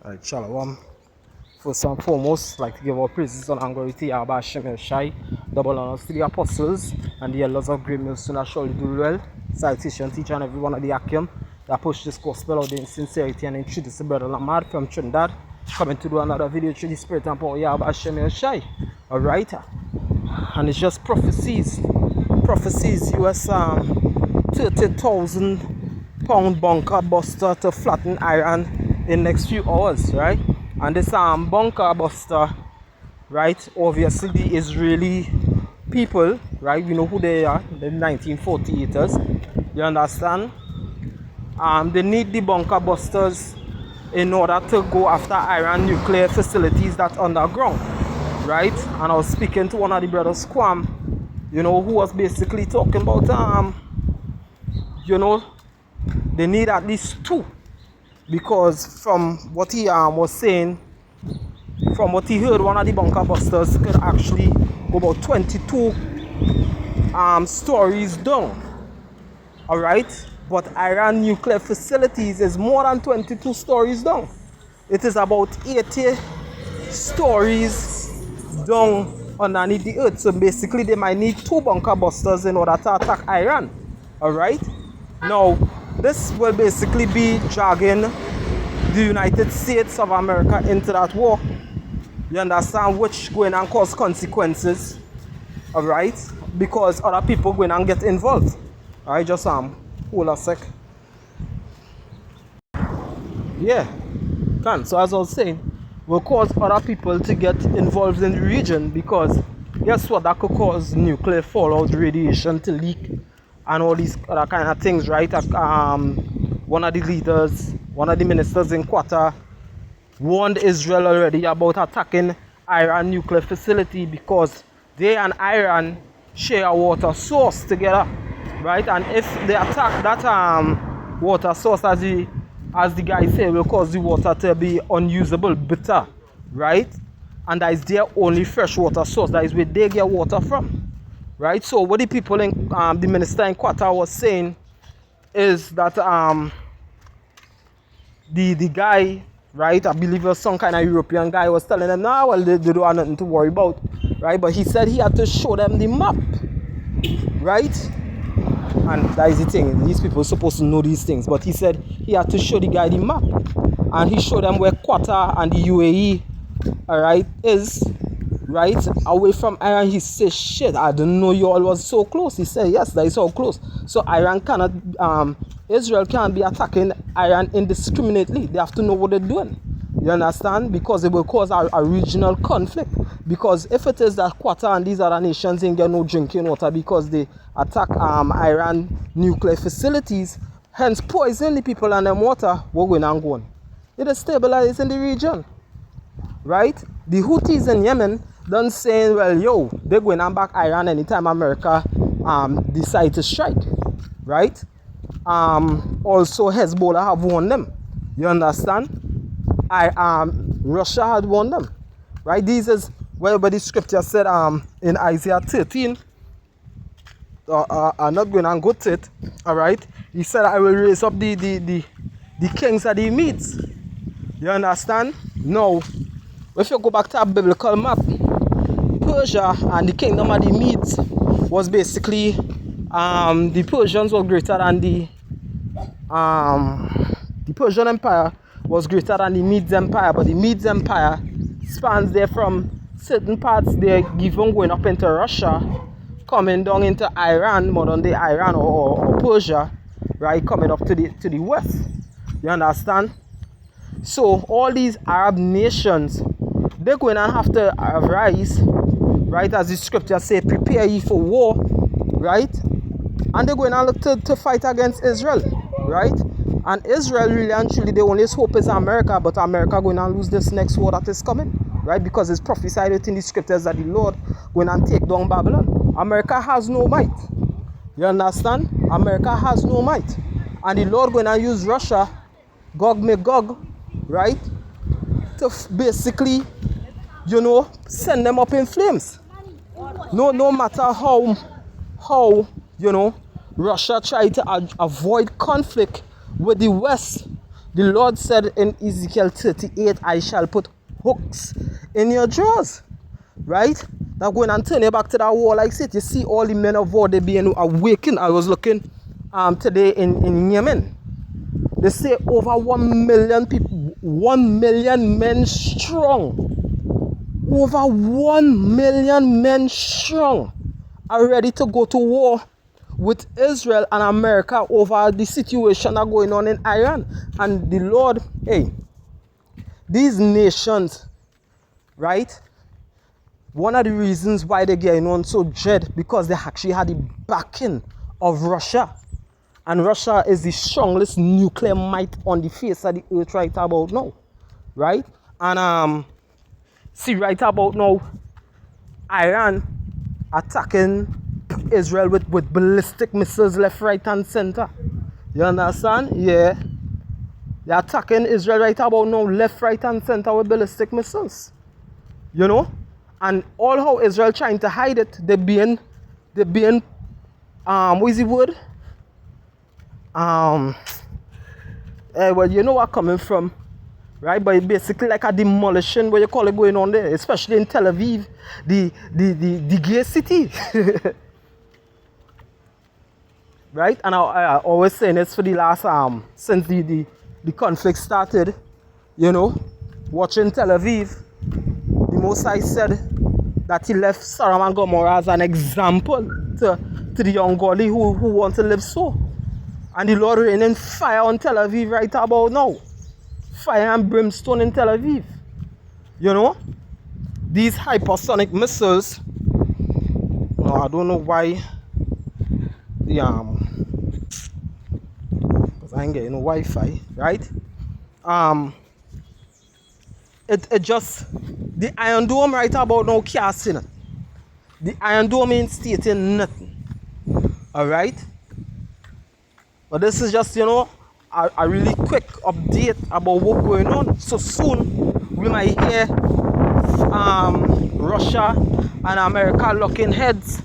Alright, Shalom. First and foremost, like to give our praises and glory to Yahweh Hashem Shai, double honors to the apostles and the elders of Great Millstone that surely do well. Citation to each and every one of the Akim that push this gospel out in sincerity and introduce the brother Lamar from Trinidad, coming to do another video through the spirit and power of Yahweh Hashem Shai. Alright, and it's just prophecies. US 30,000 pound bunker buster to flatten Iran in next few hours, right? And this bunker buster, right, obviously the Israeli people, right, we know who they are, the 1948ers, you understand? They need the bunker busters in order to go after Iran nuclear facilities that underground, right? And I was speaking to one of the brothers, Kwam, who was basically talking about they need at least two, because from what he was saying, from what he heard, one of the bunker busters could actually go about 22 stories down. Alright, but Iran nuclear facilities is more than 22 stories down. It is about 80 stories down underneath the earth. So basically they might need two bunker busters in order to attack Iran. Alright, now this will basically be dragging the United States of America into that war. You understand? Which going and cause consequences. Alright? Because other people going and get involved. Alright, just hold a sec. Yeah. So as I was saying, will cause other people to get involved in the region, because guess what? That could cause nuclear fallout, radiation to leak, and all these other kind of things, right? One of the leaders, one of the ministers in Qatar warned Israel already about attacking Iran nuclear facility, because they and Iran share a water source together, right? And if they attack that water source, as the guy said, will cause the water to be unusable, bitter, right? And that is their only fresh water source. That is where they get water from. Right, so what the people in the minister in Qatar was saying is that the guy, right, I believe it was some kind of European guy, was telling them, nah, well, they don't have nothing to worry about, right? But he said he had to show them the map, right? And that is the thing, these people are supposed to know these things, but he said he had to show the guy the map, and he showed them where Qatar and the UAE, alright, is, right, away from Iran. He said, shit, I didn't know you all was so close. He said, yes, that is so close. So Iran cannot, Israel can't be attacking Iran indiscriminately. They have to know what they're doing. You understand? Because it will cause a regional conflict. Because if it is that Qatar and these other nations ain't get no drinking water because they attack Iran nuclear facilities, hence poison the people and them water, we're going and going. It is stabilized in the region. Right? The Houthis in Yemen done saying, well, yo, they're going to back Iran anytime America decide to strike, right? Also Hezbollah have warned them. You understand? Russia had warned them, right? This is where the scripture said in Isaiah 13. I'm not going to go to it. All right? He said, I will raise up the kings of the Medes. You understand? No. If you go back to a biblical map, Persia and the kingdom of the Medes was basically the Persians were greater than the Persian Empire was greater than the Medes Empire, but the Medes Empire spans there from certain parts there, even going up into Russia, coming down into Iran, modern day Iran or Persia, right, coming up to the west. You understand? So all these Arab nations, they're going to have to arise, right, as the scripture say, prepare ye for war, right? And they're going to look to fight against Israel, right? And Israel really and truly, the only hope is America, but America going to lose this next war that is coming, right? Because it's prophesied in the scriptures that the Lord going to take down Babylon. America has no might. You understand? America has no might. And the Lord going to use Russia, Gog Magog, right, to basically, send them up in flames. No matter how Russia tried to avoid conflict with the West, The Lord said in Ezekiel 38, I shall put hooks in your jaws. Right? Now going and turn it back to that war, like I said, you see all the men of war, they being awakened. I was looking today in Yemen. They say over 1 million people, 1 million men strong. Over 1 million men strong are ready to go to war with Israel and America over the situation that going on in Iran. And the Lord, hey, these nations, right? One of the reasons why they're getting on so dread, because they actually had the backing of Russia. And Russia is the strongest nuclear might on the face of the earth right about now. Right? And see right about now, Iran attacking Israel with ballistic missiles left, right, and center. You understand? Yeah. They're attacking Israel right about now, left, right, and center with ballistic missiles. You know? And all how Israel trying to hide it, they're being what is the word? Well, you know where I'm coming from, right? But it's basically like a demolition, what you call it, going on there, especially in Tel Aviv, the gay city. Right? And I always saying this for the last since the conflict started, you know, watching Tel Aviv, the Most High said that he left Sodom and Gomorrah as an example to the ungodly who want to live so. And the Lord raining fire on Tel Aviv right about now. Fire and brimstone in Tel Aviv. You know? These hypersonic missiles. No, I don't know why the because I ain't getting no Wi-Fi, right? It just, the Iron Dome right about now can't see it. The Iron Dome ain't stating nothing. Alright? But this is just, you know, a really quick update about what's going on. So soon we might hear Russia and America locking heads,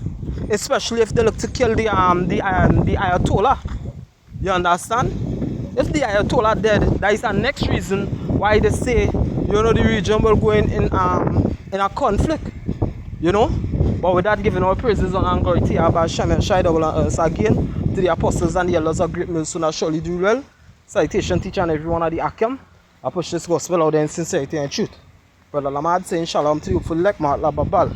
especially if they look to kill the Ayatollah. You understand? If the Ayatollah dead, that is the next reason why they say, you know, the region will go in a conflict. You know? But with that, giving all praises on glory to Abba Shem and Shai double on earth again, to the apostles and the elders of great mills, soon I surely do well. Citation, teacher, and everyone of the Akim. I push this gospel out there in sincerity and truth. Brother Lamad saying shalom to you for like my lababal.